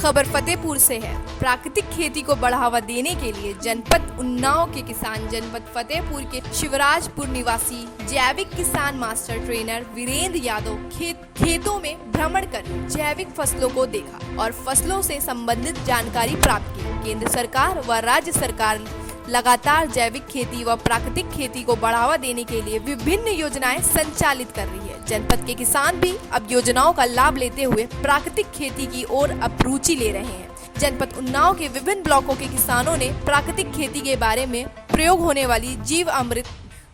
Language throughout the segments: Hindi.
खबर फतेहपुर से है। प्राकृतिक खेती को बढ़ावा देने के लिए जनपद उन्नाव के किसान जनपद फतेहपुर के शिवराजपुर निवासी जैविक किसान मास्टर ट्रेनर वीरेंद्र यादव खेतों में भ्रमण कर जैविक फसलों को देखा और फसलों से संबंधित जानकारी प्राप्त की। केंद्र सरकार व राज्य सरकार लगातार जैविक खेती व प्राकृतिक खेती को बढ़ावा देने के लिए विभिन्न योजनाएं संचालित कर रही है। जनपद के किसान भी अब योजनाओं का लाभ लेते हुए प्राकृतिक खेती की ओर अब रुचि ले रहे हैं। जनपद उन्नाव के विभिन्न ब्लॉकों के किसानों ने प्राकृतिक खेती के बारे में प्रयोग होने वाली जीव अमृत,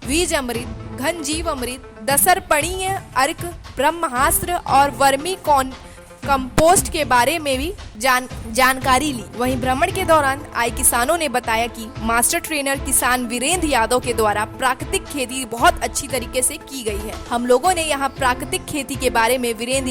बीज अमृत, घन जीव अमृत, दसरपणीय अर्क, ब्रह्मास्त्र और वर्मी कंपोस्ट के बारे में भी जानकारी ली। वहीं भ्रमण के दौरान आए किसानों ने बताया कि मास्टर ट्रेनर किसान वीरेंद्र यादव के द्वारा प्राकृतिक खेती बहुत अच्छी तरीके से की गई है। हम लोगों ने यहाँ प्राकृतिक खेती के बारे में वीरेंद्र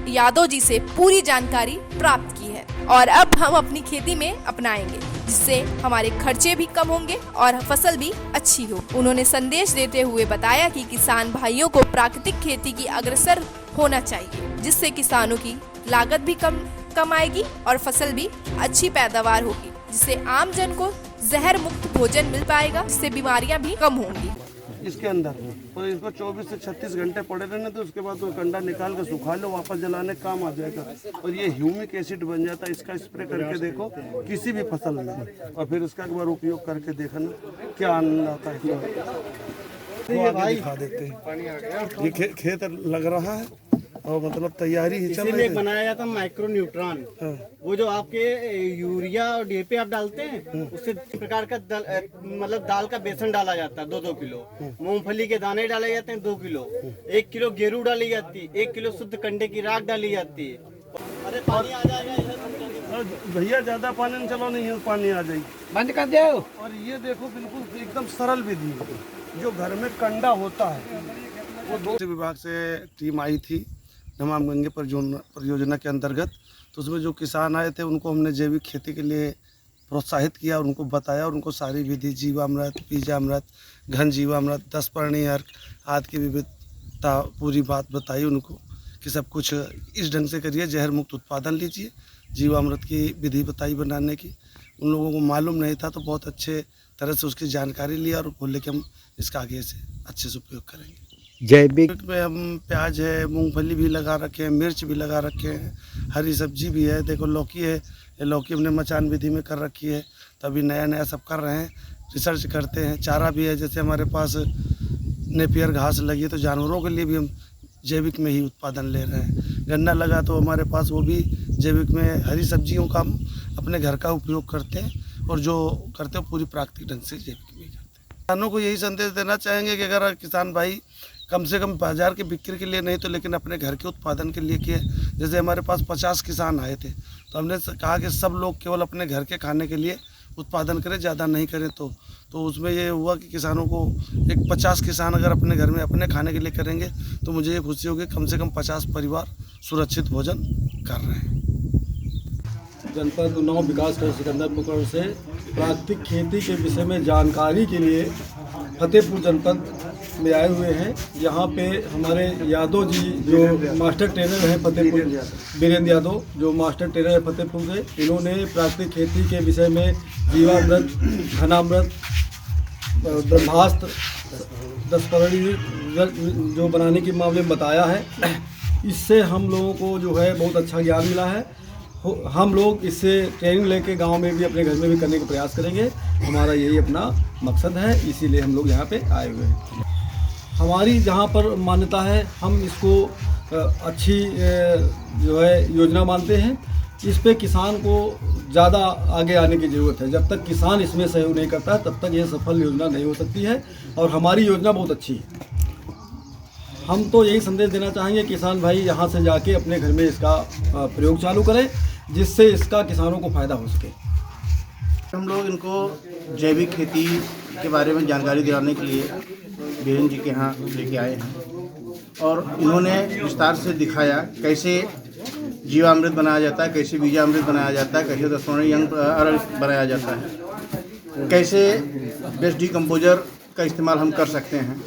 यादव जी से पूरी जानकारी प्राप्त की है और अब हम अपनी खेती में अपनाएंगे, जिससे हमारे खर्चे भी कम होंगे और फसल भी अच्छी हो। उन्होंने संदेश देते हुए बताया कि किसान भाइयों को प्राकृतिक खेती की अग्रसर होना चाहिए, जिससे किसानों की लागत भी कम आएगी और फसल भी अच्छी पैदावार होगी, जिससे आम जन को जहर मुक्त भोजन मिल पाएगा, जिससे बीमारियां भी कम होंगी। इसके अंदर और इसको 24 से 36 घंटे पड़े रहने तो उसके बाद वो कंडा निकाल के सुखा लो, वापस जलाने काम आ जाएगा और ये ह्यूमिक एसिड बन जाता है। इसका स्प्रे करके देखो किसी भी फसल में और फिर उसका एक बार उपयोग करके देखना क्या आनंद आता है। ये भाई दिखा देते हैं, ये खेत लग रहा है और मतलब तैयारी ही चल रही है। बनाया जाता है माइक्रो न्यूट्रॉन। वो जो आपके यूरिया और डीएपी आप डालते हैं उससे प्रकार का मतलब दाल का बेसन डाला जाता है 2-2 किलो, मूंगफली के दाने डाले जाते हैं 2 किलो, 1 किलो गेरू डाली जाती है, 1 किलो शुद्ध कंडे की राख डाली जाती है। अरे पानी आ जाएगा भैया, ज्यादा पानी में चलो नहीं, पानी आ जाएगी, बंद कर दो। और ये देखो बिल्कुल एकदम सरल विधि जो घर में कंडा होता है। वो 2 विभाग से टीम आई थी नमामि गंगे परियोजना के अंतर्गत, तो उसमें जो किसान आए थे उनको हमने जैविक खेती के लिए प्रोत्साहित किया और उनको बताया और उनको सारी विधि जीवामृत, बीजामृत, घन जीवामृत, 10 पर्णी अर्क आदि की विविधता पूरी बात बताई उनको कि सब कुछ इस ढंग से करिए, जहर मुक्त उत्पादन लीजिए। जीवामृत की विधि बताई बनाने की, उन लोगों को मालूम नहीं था तो बहुत अच्छे तरह से उसकी जानकारी लिया और बोले कि हम इसका आगे से अच्छे से उपयोग करेंगे। जैविक में हम प्याज है, मूंगफली भी लगा रखे हैं, मिर्च भी लगा रखे हैं, हरी सब्जी भी है। देखो लौकी है, ये लौकी हमने मचान विधि में कर रखी है, तो अभी नया सब कर रहे हैं, रिसर्च करते हैं। चारा भी है, जैसे हमारे पास नेपियर घास लगी है तो जानवरों के लिए भी हम जैविक में ही उत्पादन ले रहे हैं। गन्ना लगा तो हमारे पास वो भी जैविक में, हरी सब्जियों का हम अपने घर का उपयोग करते हैं और जो करते हैं पूरी प्राकृतिक ढंग से जैविक भी करते हैं। किसानों को यही संदेश देना चाहेंगे कि अगर किसान भाई कम से कम बाजार की बिक्री के लिए नहीं तो लेकिन अपने घर के उत्पादन के लिए किए। जैसे हमारे पास 50 किसान आए थे तो हमने कहा कि सब लोग केवल अपने घर के खाने के लिए उत्पादन करें, ज़्यादा नहीं करें। तो उसमें ये हुआ कि किसानों को एक 50 किसान अगर अपने घर में अपने खाने के लिए करेंगे तो मुझे ये खुशी होगी कम से कम 50 परिवार सुरक्षित भोजन कर रहे हैं। जनपद उन्नाव विकास खंड सिकंदरपुर से प्राकृतिक खेती के विषय में जानकारी के लिए फतेहपुर जनपद में आए हुए हैं। यहाँ पे हमारे यादव जी जो मास्टर ट्रेनर हैं फतेहपुर, वीरेंद्र यादव जो मास्टर ट्रेनर है फतेहपुर से, इन्होंने प्राकृतिक खेती के विषय में जीवामृत, घनामृत, ब्रह्मास्त्र, 10 पर्णी जो बनाने के मामले में बताया है। इससे हम लोगों को जो है बहुत अच्छा ज्ञान मिला है। हम लोग इससे ट्रेनिंग लेके गांव में भी, अपने घर में भी करने का प्रयास करेंगे। हमारा यही अपना मकसद है, इसीलिए हम लोग यहाँ पे आए हुए हैं। हमारी जहाँ पर मान्यता है, हम इसको अच्छी जो है योजना मानते हैं। इस पे किसान को ज़्यादा आगे आने की ज़रूरत है। जब तक किसान इसमें सहयोग नहीं करता तब तक यह सफल योजना नहीं हो सकती है और हमारी योजना बहुत अच्छी है। हम तो यही संदेश देना चाहेंगे किसान भाई यहाँ से जाके अपने घर में इसका प्रयोग चालू करें, जिससे इसका किसानों को फ़ायदा हो सके। हम लोग इनको जैविक खेती के बारे में जानकारी दिलाने के लिए वीरेंद्र जी के यहाँ लेके आए हैं और इन्होंने विस्तार से दिखाया कैसे जीवामृत बनाया जाता है, कैसे बीजामृत बनाया जाता है, कैसे 10 पर्णी अर्क बनाया जाता है, कैसे बेस्ट डिकम्पोजर का इस्तेमाल हम कर सकते हैं,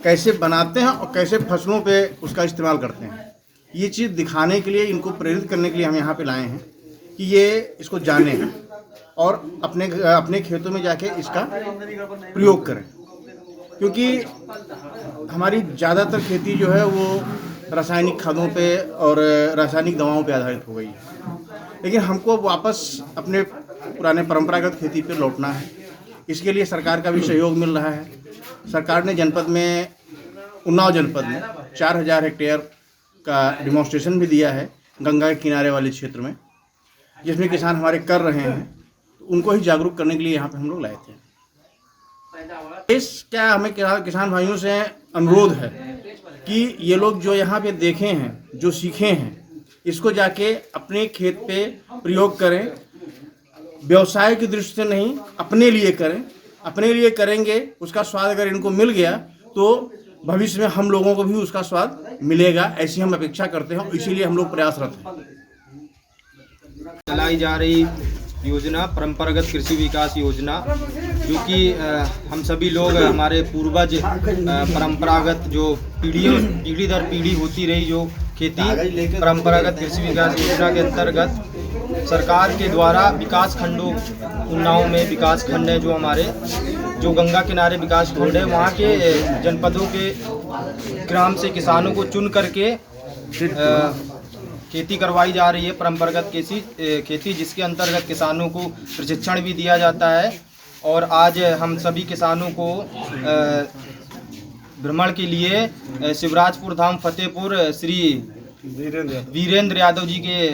कैसे बनाते हैं और कैसे फसलों पे उसका इस्तेमाल करते हैं। ये चीज़ दिखाने के लिए, इनको प्रेरित करने के लिए हम यहाँ पे लाए हैं। कि ये इसको जानें और अपने खेतों में जाके इसका प्रयोग करें, क्योंकि हमारी ज़्यादातर खेती जो है वो रासायनिक खादों पे और रासायनिक दवाओं पे आधारित हो गई है। लेकिन हमको वापस अपने पुराने परंपरागत खेती पे लौटना है। इसके लिए सरकार का भी सहयोग मिल रहा है। सरकार ने उन्नाव जनपद में 4000 हेक्टेयर का डिमॉन्स्ट्रेशन भी दिया है गंगा के किनारे वाले क्षेत्र में, जिसमें किसान हमारे कर रहे हैं। तो उनको ही जागरूक करने के लिए यहाँ पे हम लोग लाए थे। क्या हमें किसान भाइयों से अनुरोध है कि ये लोग जो यहाँ पे देखे हैं, जो सीखे हैं, इसको जाके अपने खेत पे प्रयोग करें। व्यवसाय की दृष्टि से नहीं, अपने लिए करें। अपने लिए करेंगे, उसका स्वाद अगर इनको मिल गया तो भविष्य में हम लोगों को भी उसका स्वाद मिलेगा, ऐसी हम अपेक्षा करते हैं। इसीलिए हम लोग प्रयासरत हैं। चलाई जा रही योजना परंपरागत कृषि विकास योजना, जो कि हम सभी लोग, हमारे पूर्वज परंपरागत जो पीढ़ी दर पीढ़ी होती रही जो खेती, परंपरागत कृषि विकास योजना के अंतर्गत सरकार के द्वारा विकास खंडों, उन्नाव में विकास खंड है जो हमारे, जो गंगा किनारे विकास खंड है, वहाँ के जनपदों के ग्राम से किसानों को चुन करके खेती करवाई जा रही है, परंपरागत खेती, जिसके अंतर्गत किसानों को प्रशिक्षण भी दिया जाता है। और आज हम सभी किसानों को भ्रमण के लिए शिवराजपुर धाम फतेहपुर श्री वीरेंद्र यादव जी के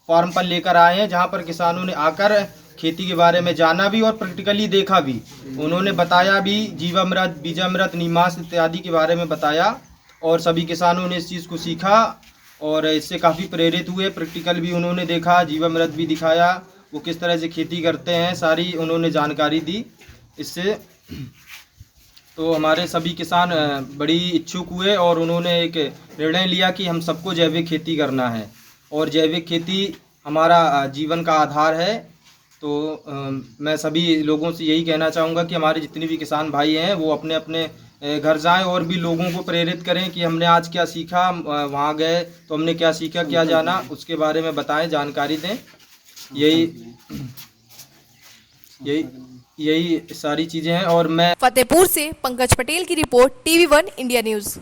फार्म पर लेकर आए हैं, जहां पर किसानों ने आकर खेती के बारे में जाना भी और प्रैक्टिकली देखा भी। उन्होंने बताया भी, जीवामृत, बीजामृत, नीमास इत्यादि के बारे में बताया, और सभी किसानों ने इस चीज़ को सीखा और इससे काफ़ी प्रेरित हुए। प्रैक्टिकल भी उन्होंने देखा, जीवामृत भी दिखाया, वो किस तरह से खेती करते हैं, सारी उन्होंने जानकारी दी। इससे तो हमारे सभी किसान बड़ी इच्छुक हुए और उन्होंने एक निर्णय लिया कि हम सबको जैविक खेती करना है और जैविक खेती हमारा जीवन का आधार है। तो मैं सभी लोगों से यही कहना चाहूँगा कि हमारे जितने भी किसान भाई हैं वो अपने अपने घर जाएं और भी लोगों को प्रेरित करें कि हमने आज क्या सीखा, वहाँ गए तो हमने क्या सीखा, क्या जाना, उसके बारे में बताएं, जानकारी दें। यही सारी चीज़ें हैं। और मैं फतेहपुर से पंकज पटेल की रिपोर्ट, TV1 इंडिया न्यूज़।